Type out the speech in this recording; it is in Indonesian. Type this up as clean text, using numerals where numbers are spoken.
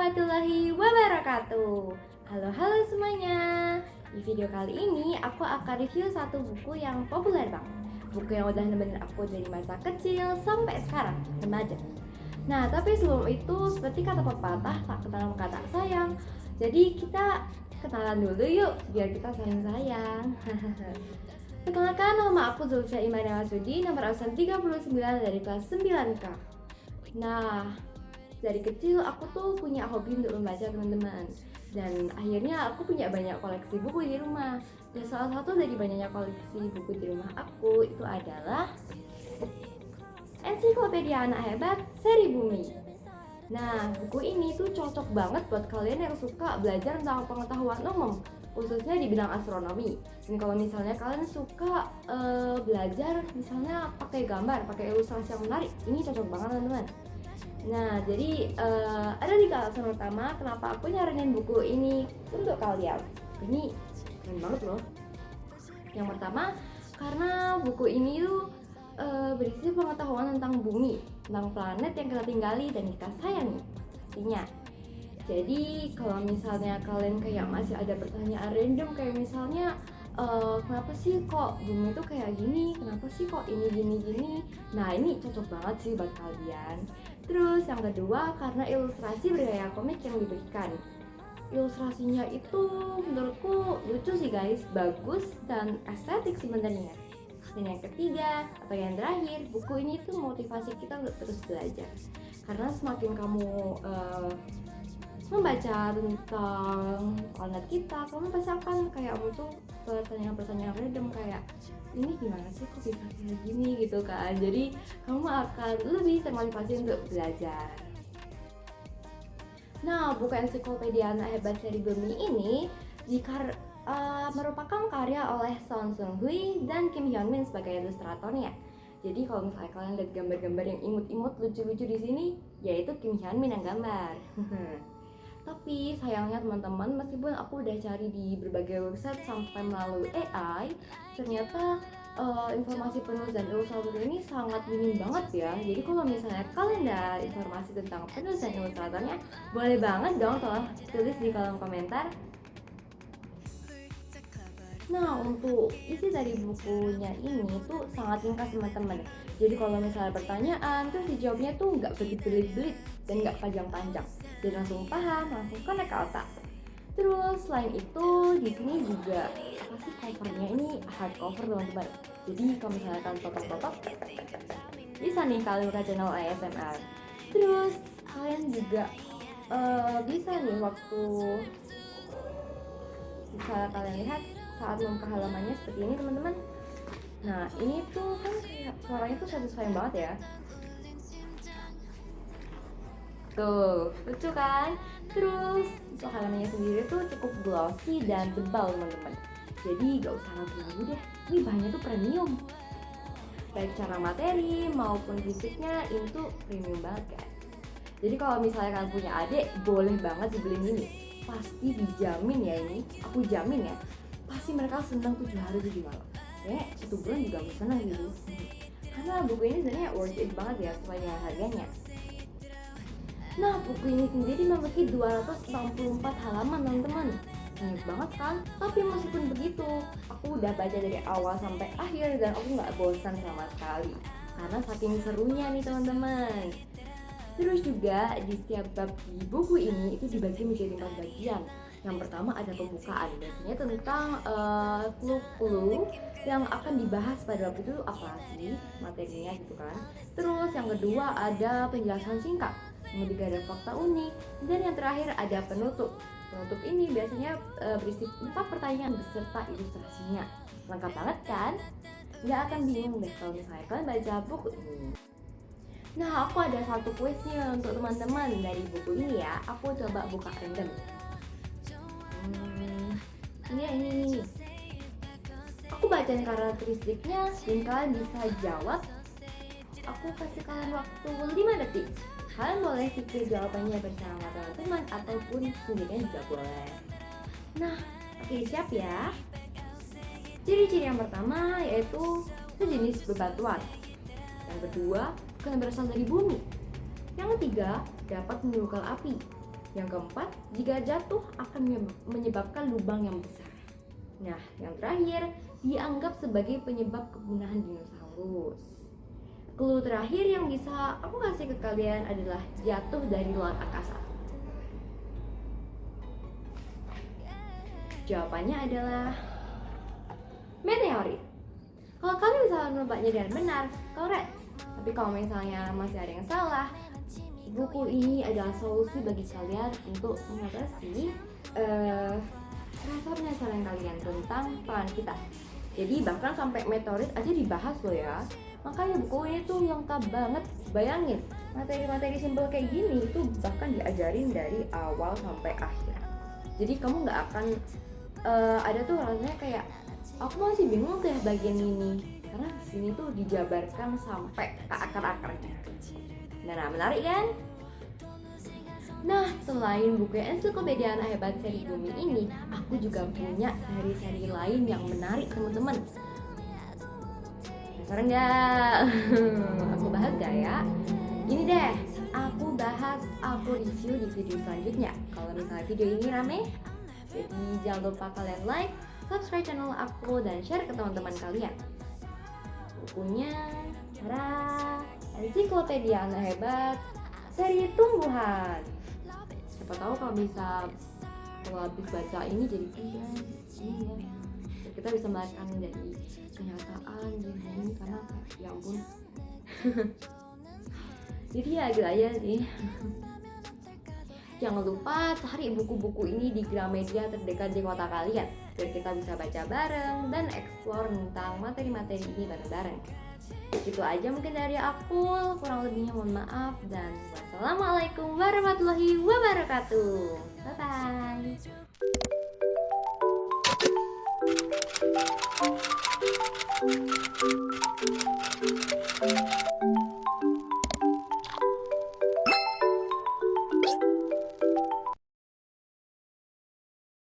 warahmatullahi wabarakatuh. Halo semuanya. Di video kali ini aku akan review satu buku yang populer banget. Buku yang udah nemenin aku dari masa kecil sampai sekarang, remaja. Nah, tapi sebelum itu seperti kata pepatah, tak kenal kata sayang. Jadi kita kenalan dulu yuk, biar kita saling sayang. Perkenalkan, nama aku Zulfia Imania Masudi, nomor absen 39 dari kelas 9K. Nah, dari kecil aku tuh punya hobi untuk membaca, teman-teman. Dan akhirnya aku punya banyak koleksi buku di rumah. Dan salah satu dari banyaknya koleksi buku di rumah aku itu adalah Ensiklopedia Anak Hebat Seri Bumi. Nah, buku ini tuh cocok banget buat kalian yang suka belajar tentang pengetahuan umum, khususnya di bidang astronomi. Dan kalau misalnya kalian suka belajar misalnya pakai gambar, pakai ilustrasi yang menarik, ini cocok banget, teman-teman. Nah, jadi ada 3 alasan utama kenapa aku nyaranin buku ini untuk kalian. Ini keren banget loh. Yang pertama, karena buku ini tuh berisi pengetahuan tentang bumi, tentang planet yang kita tinggali dan kita sayangi pastinya. Jadi kalau misalnya kalian kayak masih ada pertanyaan random kayak misalnya kenapa sih kok bumi itu kayak gini, kenapa sih kok ini gini. Nah, ini cocok banget sih buat kalian. Terus yang kedua, karena ilustrasi bergaya komik yang diberikan. Ilustrasinya itu menurutku lucu sih guys, bagus dan estetik sebenarnya. Dan yang ketiga atau yang terakhir, buku ini tuh motivasi kita untuk terus belajar. Karena semakin kamu membaca tentang planet kita, kamu pasti akan kayak muncul pertanyaan-pertanyaan random kayak ini gimana sih kok bisa kayak gini gitu kan. Jadi kamu akan lebih termotivasi untuk belajar. Nah, buku Ensiklopedia Anak Hebat Seri Bumi ini merupakan karya oleh Son Seung Hui dan Kim Hyun Min sebagai ilustratornya. Jadi kalau misalnya kalian lihat gambar-gambar yang imut-imut lucu-lucu di sini, yaitu Kim Hyun Min yang gambar. Tapi sayangnya teman-teman, meskipun aku udah cari di berbagai website sampai melalui AI, ternyata informasi penulis dan ilustrator ini sangat minim banget ya. Jadi kalau misalnya kalian ada informasi tentang penulis dan ilustratornya, boleh banget dong tolong tulis di kolom komentar. Nah, untuk isi dari bukunya ini tuh sangat ringkas, teman-teman. Jadi kalau misalnya pertanyaan, terus dijawabnya tuh nggak berbelit-belit dan nggak panjang-panjang. Dan langsung paham, langsung connect ke otak. Terus selain itu di sini juga apa sih covernya ini hardcover, teman-teman. Jadi kalau misalnya kalian totok-totok, bisa nih kalian buka channel ASMR. Terus kalian juga bisa nih waktu bisa kalian lihat saat membuka halamannya seperti ini, teman-teman. Nah, ini tuh kan kayak suaranya tuh satisfying banget ya. Tuh, lucu kan? Terus untuk halamannya sendiri tuh cukup glossy dan tebal, teman-teman. Jadi gak usah ragu-ragu deh, ini bahannya tuh premium. Baik cara materi maupun fisiknya ini tuh premium banget guys. Jadi kalau misalnya kalian punya adik, boleh banget dibeliin ini. Pasti dijamin ya ini, aku jamin ya. Pasti mereka senang 7 hari 7 malam. Kayaknya 1 bulan juga bisa senang gitu. Karena buku ini sebenarnya worth it banget ya sesuai dengan harganya. Nah, buku ini sendiri memiliki 264 halaman, teman-teman. Banyak banget kan? Tapi meskipun begitu, aku udah baca dari awal sampai akhir dan aku nggak bosan sama sekali. Karena saking serunya nih, teman-teman. Terus juga di setiap bab di buku ini itu dibagi menjadi 4 bagian. Yang pertama ada pembukaan, biasanya tentang clue-clue yang akan dibahas pada bab itu apa sih materinya gitu kan. Terus yang kedua ada penjelasan singkat, yang ketiga ada fakta unik, dan yang terakhir ada penutup. Penutup ini biasanya berisi 4 pertanyaan beserta ilustrasinya. Lengkap banget kan? Nggak akan bingung deh kalau misalnya kalian baca buku ini. Nah, aku ada satu kuisnya untuk teman-teman dari buku ini ya. Aku coba buka random. Ini. Aku bacain karakteristiknya dan kalian bisa jawab. Aku kasih kalian waktu 5 detik. Kalian boleh pikir jawabannya bersama teman-teman ataupun sendirian juga boleh. Nah, oke, siap ya. Ciri-ciri yang pertama yaitu sejenis bebatuan. Yang kedua, bukan berasal dari bumi. Yang ketiga, dapat menimbulkan api. Yang keempat, jika jatuh akan menyebabkan lubang yang besar. Nah, yang terakhir dianggap sebagai penyebab kepunahan dinosaurus. Clue terakhir yang bisa aku kasih ke kalian adalah jatuh dari luar angkasa. Jawabannya adalah meteorit. Kalau kalian bisa menebaknya dengan benar, correct. Tapi kalau misalnya masih ada yang salah, buku ini adalah solusi bagi kalian untuk mengatasi rasa penasaran kalian tentang peran kita. Jadi bahkan sampai meteorit aja dibahas loh ya. Makanya buku ini tuh lengkap banget. Bayangin, materi-materi simpel kayak gini itu bahkan diajarin dari awal sampai akhir. Jadi kamu nggak akan ada tuh rasanya kayak aku masih bingung deh bagian ini, karena di sini tuh dijabarkan sampai ke akar-akarnya. Nah, menarik kan? Nah, selain buku Ensiklopedia Anak Hebat seri Bumi ini, aku juga punya seri-seri lain yang menarik teman-teman. Penasaran nggak? Aku bahas gak ya? Gini deh, aku review di video selanjutnya. Kalau misalnya video ini rame, jadi jangan lupa kalian like, subscribe channel aku, dan share ke teman-teman kalian. Bukunya Ensiklopedia Anak Hebat seri Tumbuhan. Siapa tahu kalau habis baca ini jadi ini ya. Kita bisa melihatkan dari kenyataan gini karena ya ampun. Jadi ya gitu aja sih. Jangan lupa cari buku-buku ini di Gramedia terdekat di kota kalian biar kita bisa baca bareng dan explore tentang materi-materi ini bareng-bareng. Itu aja mungkin dari aku, kurang lebihnya mohon maaf, dan wassalamualaikum warahmatullahi wabarakatuh. Bye bye.